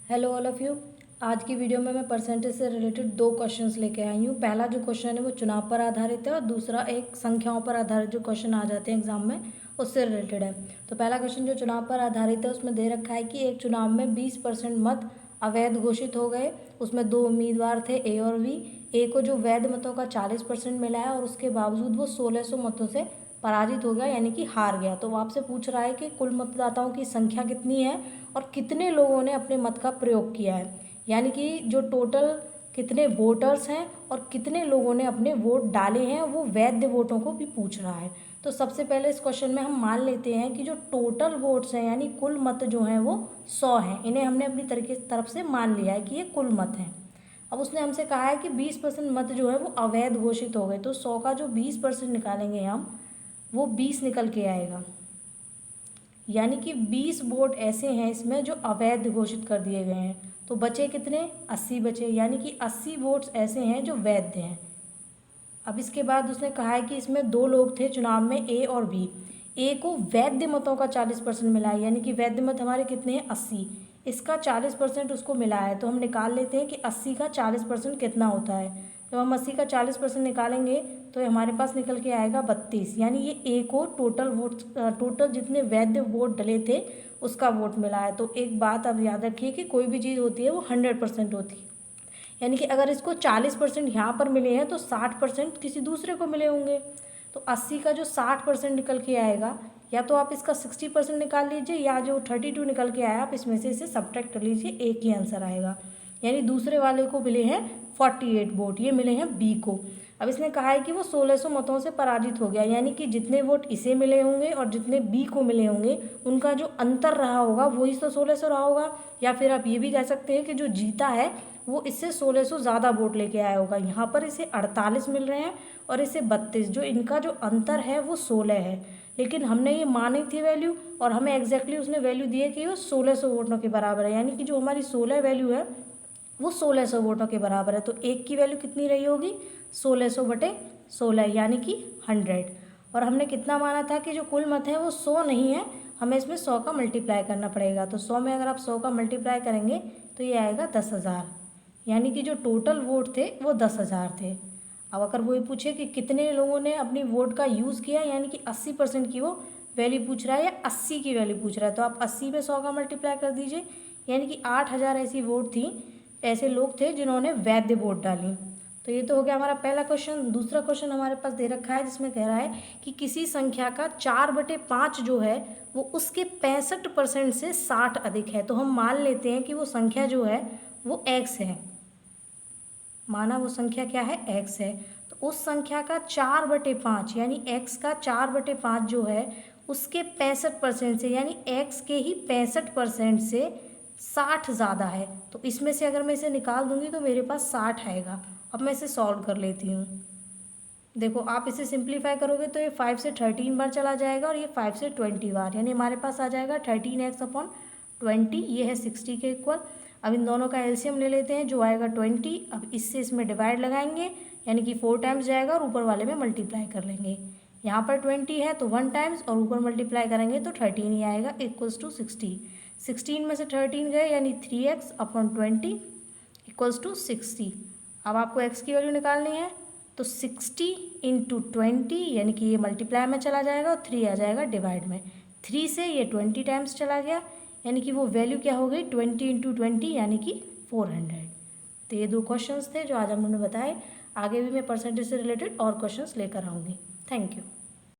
Hello all of you. आज की video में मैं परसेंटेज से रिलेटेड दो क्वेश्चंस लेके आई हूँ। पहला जो क्वेश्चन है वो चुनाव पर आधारित है और दूसरा एक संख्याओं पर आधारित जो क्वेश्चन आ जाते हैं एग्जाम में उससे रिलेटेड है। तो पहला क्वेश्चन जो चुनाव पर आधारित है उसमें दे रखा है कि एक चुनाव में 20% मत अवैध घोषित हो गए। उसमें दो उम्मीदवार थे ए और बी। ए को जो वैध मतों का 40% मिला है और उसके बावजूद वो 1600 मतों से पराजित हो गया, यानी कि हार गया। तो वो आपसे पूछ रहा है कि कुल मतदाताओं की संख्या कितनी है और कितने लोगों ने अपने मत का प्रयोग किया है, यानी कि जो टोटल कितने वोटर्स हैं और कितने लोगों ने अपने वोट डाले हैं, वो वैध वोटों को भी पूछ रहा है। तो सबसे पहले इस क्वेश्चन में हम मान लेते हैं कि जो टोटल वोट्स हैं यानी कुल मत जो हैं वो 100 हैं। इन्हें हमने अपनी तरफ से मान लिया है कि ये कुल मत हैं। अब उसने हमसे कहा है कि 20% मत जो है वो अवैध घोषित हो गए। तो 100 का जो 20% निकालेंगे हम, वो 20 निकल के आएगा, यानी कि 20 वोट ऐसे हैं इसमें जो अवैध घोषित कर दिए गए हैं। तो बचे कितने? 80 बचे, यानी कि 80 वोट्स ऐसे हैं जो वैध हैं। अब इसके बाद उसने कहा है कि इसमें दो लोग थे चुनाव में, ए और बी। ए को वैध मतों का 40% मिला है, यानी कि वैध मत हमारे कितने हैं? 80। इसका 40% उसको मिला है। तो हम निकाल लेते हैं कि 80 का 40% कितना होता है। जब हम 80 का 40% निकालेंगे तो हमारे पास निकल के आएगा 32, यानी ये ए को टोटल जितने वैध वोट डले थे उसका वोट मिला है। तो एक बात आप याद रखिए कि कोई भी चीज़ होती है वो 100% होती है, यानी कि अगर इसको 40% यहाँ पर मिले हैं तो 60% किसी दूसरे को मिले होंगे। तो 80 का जो 60% निकल के आएगा, या तो आप इसका 60% निकाल लीजिए या जो 32 निकल के आया आप इसमें से इसे सब्ट्रैक्ट कर लीजिए, एक ही आंसर आएगा। यानी दूसरे वाले को मिले हैं 48 वोट, ये मिले हैं बी को। अब इसने कहा है कि वो 1600 मतों से पराजित हो गया, यानी कि जितने वोट इसे मिले होंगे और जितने बी को मिले होंगे उनका जो अंतर रहा होगा वही तो 1600 रहा होगा। या फिर आप ये भी कह सकते हैं कि जो जीता है वो इससे 1600 ज़्यादा वोट लेके आया होगा। यहाँ पर इसे 48 मिल रहे हैं और इसे 32, जो इनका जो अंतर है वो 16 है। लेकिन हमने ये मानी थी वैल्यू और हमें एग्जैक्टली उसने वैल्यू दी है कि वो 1600 वोटों के बराबर है, यानी कि जो हमारी 16 वैल्यू है वो 1600 वोटों के बराबर है। तो एक की वैल्यू कितनी रही होगी? 1600/16, यानी कि 100। और हमने कितना माना था कि जो कुल मत है वो 100 नहीं है, हमें इसमें 100 का मल्टीप्लाई करना पड़ेगा। तो 100 में अगर आप 100 का मल्टीप्लाई करेंगे तो ये आएगा 10,000, यानी कि जो टोटल वोट थे वो 10,000 थे। अब अगर वो ये पूछे कि कितने लोगों ने अपनी वोट का यूज़ किया, यानी कि 80% की वो वैल्यू पूछ रहा है या 80 की वैल्यू पूछ रहा है, तो आप 80 में 100 का मल्टीप्लाई कर दीजिए, यानी कि 8,000 ऐसी वोट थी, ऐसे लोग थे जिन्होंने वैध वोट डाली। तो ये तो हो गया हमारा पहला क्वेश्चन। दूसरा क्वेश्चन हमारे पास दे रखा है जिसमें कह रहा है कि किसी संख्या का 4/5 जो है वो उसके 65% से 60 अधिक है। तो हम मान लेते हैं कि वो संख्या जो है वो x है। माना वो संख्या क्या है? x है। तो उस संख्या का 4/5 यानी x का 4/5 जो है उसके 65% से, यानी x के ही 65% से 60 ज़्यादा है। तो इसमें से अगर मैं इसे निकाल दूंगी तो मेरे पास 60 आएगा। अब मैं इसे सॉल्व कर लेती हूँ। देखो आप इसे सिंप्लीफाई करोगे तो ये 5 से 13 बार चला जाएगा और ये 5 से 20 बार, यानी हमारे पास आ जाएगा 13x/20, ये है 60 के इक्वल। अब इन दोनों का एलसीएम ले लेते हैं जो आएगा 20। अब इससे इसमें डिवाइड लगाएंगे, यानी कि 4 टाइम्स जाएगा और ऊपर वाले में मल्टीप्लाई कर लेंगे। यहाँ पर 20 है तो 1 टाइम्स और ऊपर मल्टीप्लाई करेंगे तो 13 ही आएगा, इक्वल्स टू 60। 16 में से 13 गए यानी 3x/20 इक्वल्स टू 60। अब आपको x की वैल्यू निकालनी है तो 60 × 20, यानी कि ये मल्टीप्लाई में चला जाएगा और 3 आ जाएगा डिवाइड में। 3 से ये 20 टाइम्स चला गया, यानी कि वो वैल्यू क्या हो गई? 20 × 20 यानी कि 400। तो ये दो क्वेश्चंस थे जो आज हम लोगों ने बताए। आगे भी मैं परसेंटेज से रिलेटेड और क्वेश्चंस लेकर आऊँगी। Thank you.